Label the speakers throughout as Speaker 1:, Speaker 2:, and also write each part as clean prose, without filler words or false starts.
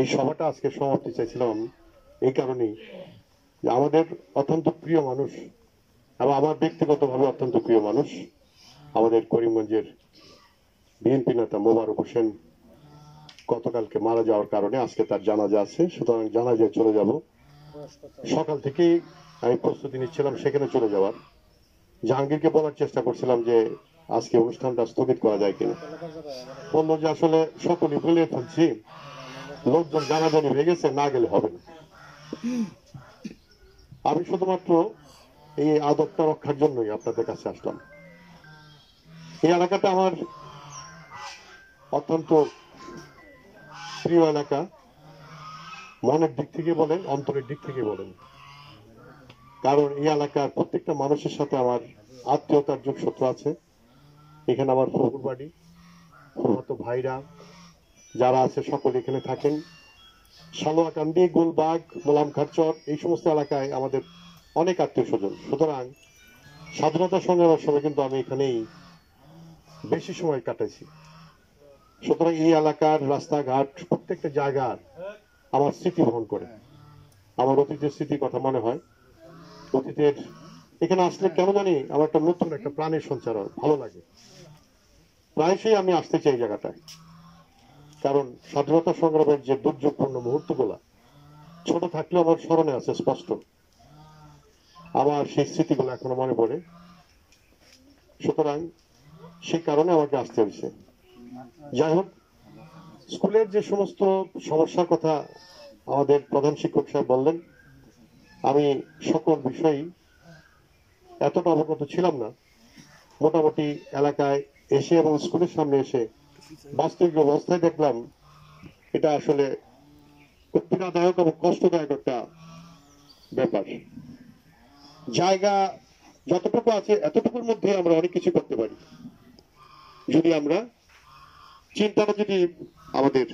Speaker 1: এই সভাটা আজকে সমাপ্তি চাইছিলাম এই কারণেই যে আমাদের অত্যন্ত প্রিয় মানুষ এবং আমার ব্যক্তিগতভাবে অত্যন্ত প্রিয় মানুষ আমাদের করিমগঞ্জের বিএনপি নেতা মোবারক হোসেন গতকালকে মারা যাওয়ার কারণে আজকে তার জানাজা আছে, সুতরাং জানাজায় চলে যাব। সকাল থেকেই আমি প্রস্তুতি নিচ্ছিলাম সেখানে চলে যাওয়ার। জাহাঙ্গীরকে বলার চেষ্টা করছিলাম যে আজকে অনুষ্ঠানটা স্থগিত করা যায় কিনা, বললো যে আসলে সকলেই বলে ফেলছি, লোকজন জানাজানি হয়ে গেছে, না গেলে হবে না। আমি শুধুমাত্র এই আদবটা রক্ষার জন্যই আপনাদের কাছে আসলাম। এই এলাকাটা আমার অত্যন্ত প্রিয় এলাকা, মনের দিক থেকে বলেন, অন্তরের দিক থেকে বলেন, কারণ এই এলাকার প্রত্যেকটা মানুষের সাথে আমার আত্মীয়তার যোগসূত্র আছে। এখানে আমার ফুফুর বাড়ি, ফুফাতো ভাইরা যারা আছে সকলে এখানে থাকেন। সালোয়াকান্দি, গোলবাগ, মোলামখারচর এই সমস্ত এলাকায় আমাদের অনেক আত্মীয় স্বজন। সুতরাং স্বাধীনতা সংগ্রামের সময় কিন্তু আমি এখানেই বেশি সময় কাটাইছি। সুতরাং এই এলাকার রাস্তাঘাট প্রত্যেকটা জায়গার আমার স্মৃতি বহন করে, আমার অতীতের স্মৃতির কথা মনে হয়। অতীতের এখানে আসলে কেন জানি আমার একটা নতুন একটা প্রাণের সঞ্চার হয়, ভালো লাগে। প্রায়শই আমি আসতে চাই জায়গাটায়, কারণ স্বাধীনতা সংগ্রামের যে দুর্যোগপূর্ণ মুহূর্তগুলা ছোট থাকলেও আমার স্মরণে আছে স্পষ্ট, আমার সেই স্মৃতিগুলো এখনো মনে পড়ে। সুতরাং সেই কারণে আমাকে আসতে হয়েছে। যাই হোক, স্কুলের যে সমস্ত সমস্যার কথা আমাদের প্রধান শিক্ষক সাহেব বললেন, আমি সকল বিষয়ই এতটা অবগত ছিলাম না। মোটামুটি এলাকায় এসে এবং স্কুলের সামনে এসে বাস্তবিক অবস্থায় দেখলাম এটা আসলে খুব পীড়াদায়ক এবং কষ্টদায়ক একটা ব্যাপার। জায়গা যতটুকু আছে এতটুকুর মধ্যে আমরা অনেক কিছু করতে পারি, যদি আমরা চিন্তাটা যদি আমাদের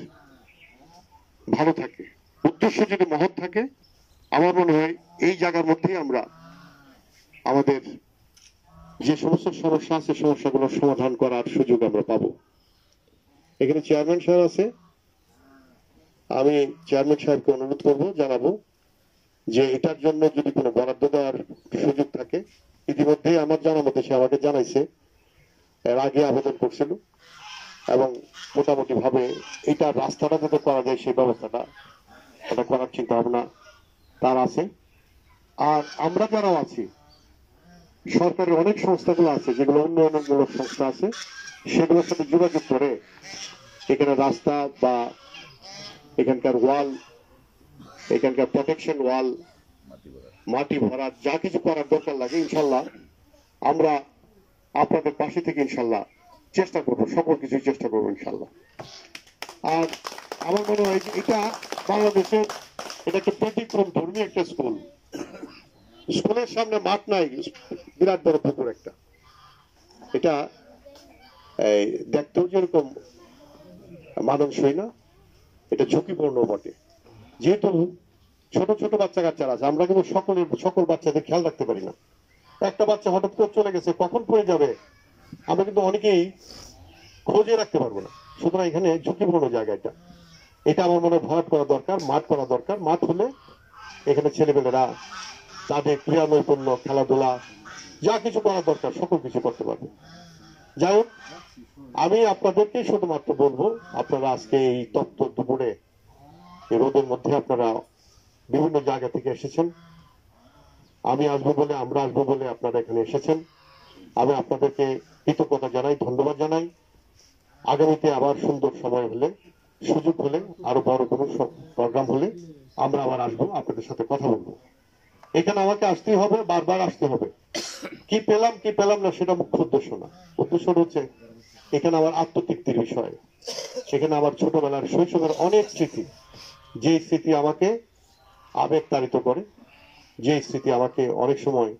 Speaker 1: ভালো থাকে, উদ্দেশ্য যদি মহৎ থাকে, আমার মনে হয় এই জায়গার মধ্যেই আমরা আমাদের যে সমস্ত সমস্যা আছে সমস্যাগুলো সমাধান করার সুযোগ আমরা পাবো। এখানে চেয়ারম্যান সাহেব আছে, আমি চেয়ারম্যান সাহেবকে অনুরোধ করবো, জানাবো যে এটার জন্য যদি কোনো বরাদ্দ দেওয়ার সুযোগ থাকে। ইতিমধ্যে আমার জানা মতে সে আমাকে জানাইছে, এর আগে আবেদন করছিল এবং মোটামুটি ভাবে এটা রাস্তাটা যাতে করা যায় সেই ব্যবস্থাটা এটা করার চিন্তা ভাবনা তার আছে। আর আমরা যারাও আছি, সরকারের অনেক সংস্থাগুলো আছে যেগুলো উন্নয়নমূলক সংস্থা আছে, সেগুলোর সাথে যোগাযোগ করে এখানে রাস্তা বা এখানকার ওয়াল, এখানকার প্রোটেকশন ওয়াল, মাটি ভরা যা কিছু করার দরকার লাগে, ইনশাল্লাহ আমরা আপনাদের পাশে থেকে ইনশাল্লাহ চেষ্টা করবো, সকল কিছু চেষ্টা করবো ইনশাল্লাহ। আর আমার মনে হয় এটা বাংলাদেশের এটা একটা ব্যতিক্রম ধর্মী একটা স্কুল। স্কুলের সামনে মাঠ নাই, বিরাট বড় পুকুর একটা। এটা দেখতেও যেরকম মানানসই না, এটা ঝুঁকিপূর্ণ বটে। যেহেতু ছোট ছোট বাচ্চা কাচ্চারা আছে, আমরা কিন্তু সকল বাচ্চাদের খেয়াল রাখতে পারি না। একটা বাচ্চা হঠাৎ করে চলে গেছে, কখন পড়ে যাবে আমরা কিন্তু অনেকেই খোঁজে রাখতে পারবো না। সুতরাং এখানে ঝুঁকিপূর্ণ জায়গা এটা, এটা আমার মনে হয় ভরাট করা দরকার, মাঠ করা দরকার। মাঠ হলে এখানে ছেলেমেয়েরা তাদের ক্রীড়া নৈপুণ্য, খেলাধুলা যা কিছু করা দরকার সকল কিছু করতে পারবে। যাই হোক, আমি আপনাদেরকে শুধুমাত্র বলবো, আপনারা আজকে এই তপ্ত দুপুরে এই রোদের মধ্যে আপনারা বিভিন্ন জায়গা থেকে এসেছেন, আমি আসবো বলে, আমরা আসবো বলে আপনারা এখানে এসেছেন। আমি আপনাদেরকে কৃতজ্ঞতা জানাই, ধন্যবাদ জানাই। আগামীতে আবার সুন্দর সময় হলে, সুযোগ হলে, আরো বড় কোনো প্রোগ্রাম হলে আমরা আবার আসবো, আপনাদের সাথে কথা বলবো। এখানে আমাকে আসতেই হবে, বারবার আসতে হবে। কি পেলাম কি পেলাম না সেটা মুখ্য উদ্দেশ্য না, উদ্দেশ্য হচ্ছে এখানে আমার আত্মতৃপ্তির বিষয়। সেখানে আমার ছোটবেলার শৈশবের অনেক স্মৃতি, যে স্মৃতি আমাকে আবেগ তাড়িত করে, যে স্মৃতি আমাকে অনেক সময়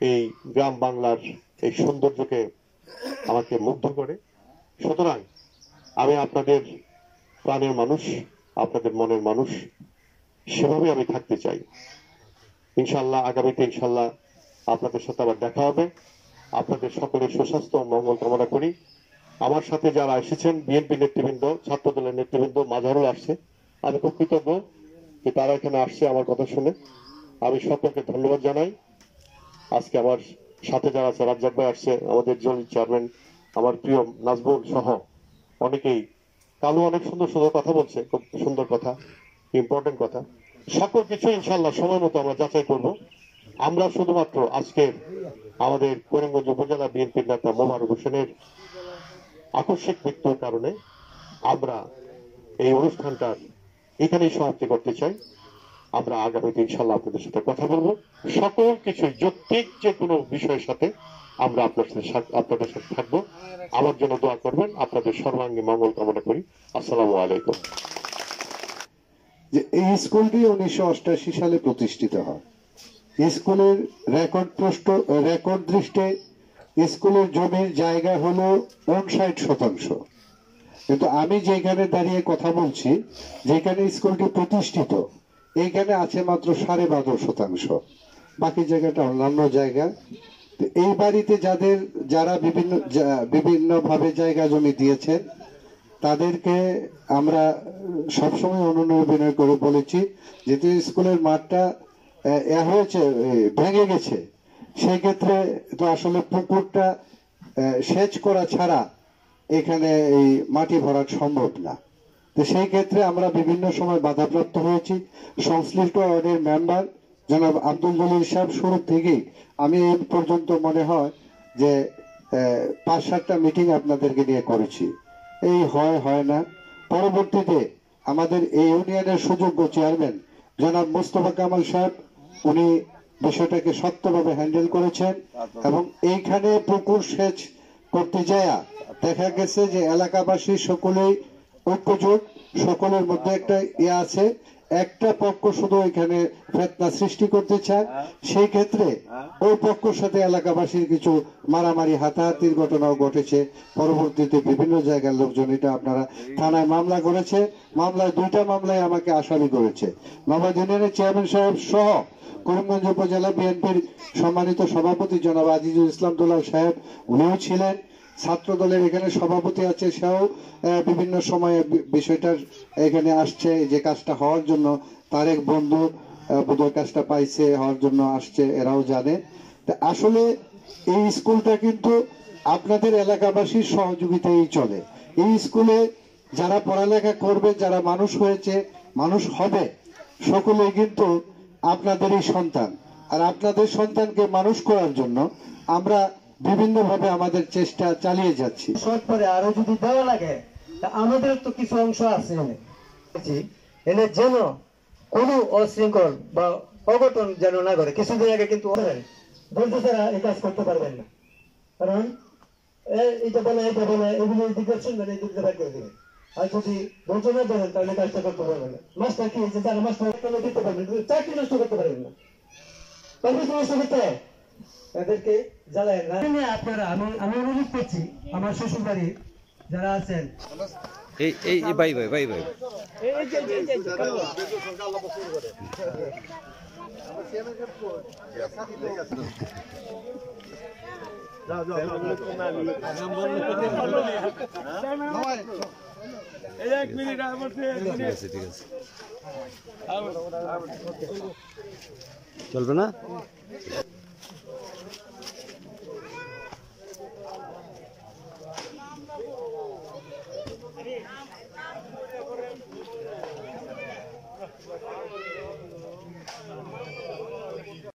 Speaker 1: এই গ্রাম বাংলার এই সৌন্দর্যকে আমাকে মুগ্ধ করে। সুতরাং আমি আপনাদের প্রাণের মানুষ, আপনাদের মনের মানুষ, সেভাবে আমি থাকতে চাই। ইনশাল্লাহ আগামীতে ইনশাল্লাহ আপনাদের সাথে আবার দেখা হবে। আপনাদের সকলের সুস্বাস্থ্য ও মঙ্গল কামনা করি। আমার সাথে যারা এসেছেন, বিএনপি নেতৃবৃন্দ, ছাত্র দলের নেতৃবৃন্দ, মাঝারুল আসছে, আমি খুব কৃতজ্ঞ যে তারা এখানে আসছে আমার কথা শুনে। আমি সকলকে ধন্যবাদ জানাই। আজকে আমার সাথে যারা আছে, রাজ্জাক ভাই আসছে, আমাদের জয়েন্ট চেয়ারম্যান, আমার প্রিয় নাজবুল সহ অনেকেই। কালু অনেক সুন্দর সুন্দর কথা বলছে, খুব সুন্দর কথা, ইম্পর্টেন্ট কথা। সকল কিছু ইনশাল্লাহ সময় মতো আমরা যাচাই করব। আমরা শুধুমাত্র আজকে আমাদের করিমগঞ্জ উপজেলা বিএনপির নেতা মোবারক হোসেনের আকস্মিক মৃত্যুর কারণে আমরা এই অনুষ্ঠানটার এখানেই সমাপ্তি করতে চাই। আমরা আগামীতে ইনশাল্লাহ আপনাদের সাথে কথা বলবো। সকল কিছু যৌক্তিক যে কোনো বিষয়ের সাথে আমরা আপনাদের সাথে থাকবো। আমার জন্য দোয়া করবেন। আপনাদের সর্বাঙ্গী মঙ্গল কামনা করি। আসসালামু আলাইকুম।
Speaker 2: যে এই স্কুলটি 1988 সালে প্রতিষ্ঠিত হয়। স্কুলের রেকর্ড দৃষ্টে স্কুলের জমির জায়গা হলো 59%। কিন্তু আমি যেখানে দাঁড়িয়ে কথা বলছি, যেখানে স্কুলটি প্রতিষ্ঠিত, এইখানে আছে মাত্র 12.5%। বাকি জায়গাটা অন্যান্য জায়গা। এই বাড়িতে যারা বিভিন্ন ভাবে জায়গা জমি দিয়েছেন, তাদেরকে আমরা সবসময় অনুনয় করে বলেছি, যেহেতু স্কুলের মাঠটা হয়েছে, ভেঙে গেছে, সেই ক্ষেত্রে তো আসলে পুকুরটা সেচ করা ছাড়া এখানে এই মাটি ভরাট সম্ভব না। তো সেই ক্ষেত্রে আমরা বিভিন্ন সময় বাধাপ্রাপ্ত হয়েছি। সংশ্লিষ্ট ওয়ার্ডের মেম্বার জনাব আব্দুল জলিল সাহেব শুরু থেকেই, আমি এই পর্যন্ত মনে হয় যে 5-7টা মিটিং আপনাদেরকে নিয়ে করেছি। এই হয় না। পরবর্তীতে আমাদের এই ইউনিয়নের সুযোগ্য চেয়ারম্যান জনাব মোস্তফা কামাল সাহেব, উনি বিষয়টাকে শক্তভাবে হ্যান্ডেল করেছেন এবং এইখানে পুকুর সেচ করতে যায় দেখা গেছে যে এলাকাবাসী সকলেই ঐক্যজোট, সকলের মধ্যে একটা আছে। একটা পক্ষ শুধু এখানে ফেতনা সৃষ্টি করতে চায়। সেই ক্ষেত্রে ওই পক্ষের সাথে এলাকাবাসীর কিছু মারামারি হাতাহাতির ঘটনাও ঘটেছে। পরবর্তীতে বিভিন্ন জায়গার লোকজন, এটা আপনারা থানায় মামলা করেছে, মামলায় 2টা মামলায় আমাকে আসামি করেছে। নবাব ইউনিয়নের চেয়ারম্যান সাহেব সহ করিমগঞ্জ উপজেলা বিএনপির সম্মানিত সভাপতি জনাব আজিজুল ইসলাম দুলাল সাহেব, উনিও ছিলেন। ছাত্র দলের এখানে সভাপতি আছে, সেও বিভিন্ন সময়ে বিষয়টার এখানে আসছে, যে কাজটা হওয়ার জন্য তার এক বন্ধু বোধহয় কাজটা পাইছে, হওয়ার জন্য আসছে, এরাও জানে। তা আসলে এই স্কুলটা কিন্তু আপনাদের এলাকাবাসীর সহযোগিতায় চলে। এই স্কুলে যারা পড়ালেখা করবে, যারা মানুষ হয়েছে, মানুষ হবে, সকলে কিন্তু আপনাদেরই সন্তান। আর আপনাদের সন্তানকে মানুষ করার জন্য আমরা বিভিন্ন ভাবে আমাদের চেষ্টা চালিয়ে যাচ্ছি।
Speaker 3: শর্ট পরে আরো যদি দেওয়া লাগে, আমাদের তো কিছু অংশ আছে এনে যেন কোনো অশৃঙ্খল বা অঘটন যেন না করে। কিছুদিন আগে কিন্তু বলতে ছাড়া এই কাজ করতে পারবেন না, কারণ এটা বলে এগুলো দিকে শুনবেন, এই দিকে বের করে দেবেন। আর যদি ধৈর্য না ধরেন তাহলে কাজটা করতে পারবেন না। মাস্টার কি হয়েছে, যারা মাস্টার দিতে পারবেন, চাকরি নষ্ট করতে পারবেন না, নষ্ট করতে হয় তাদেরকে জ্বালায় না। আপনারা আমি অনুরোধ করছি আমার শ্বশুর বাড়ির যারা আছেন,
Speaker 4: এই ভাই ঠিক আছে চলবে না।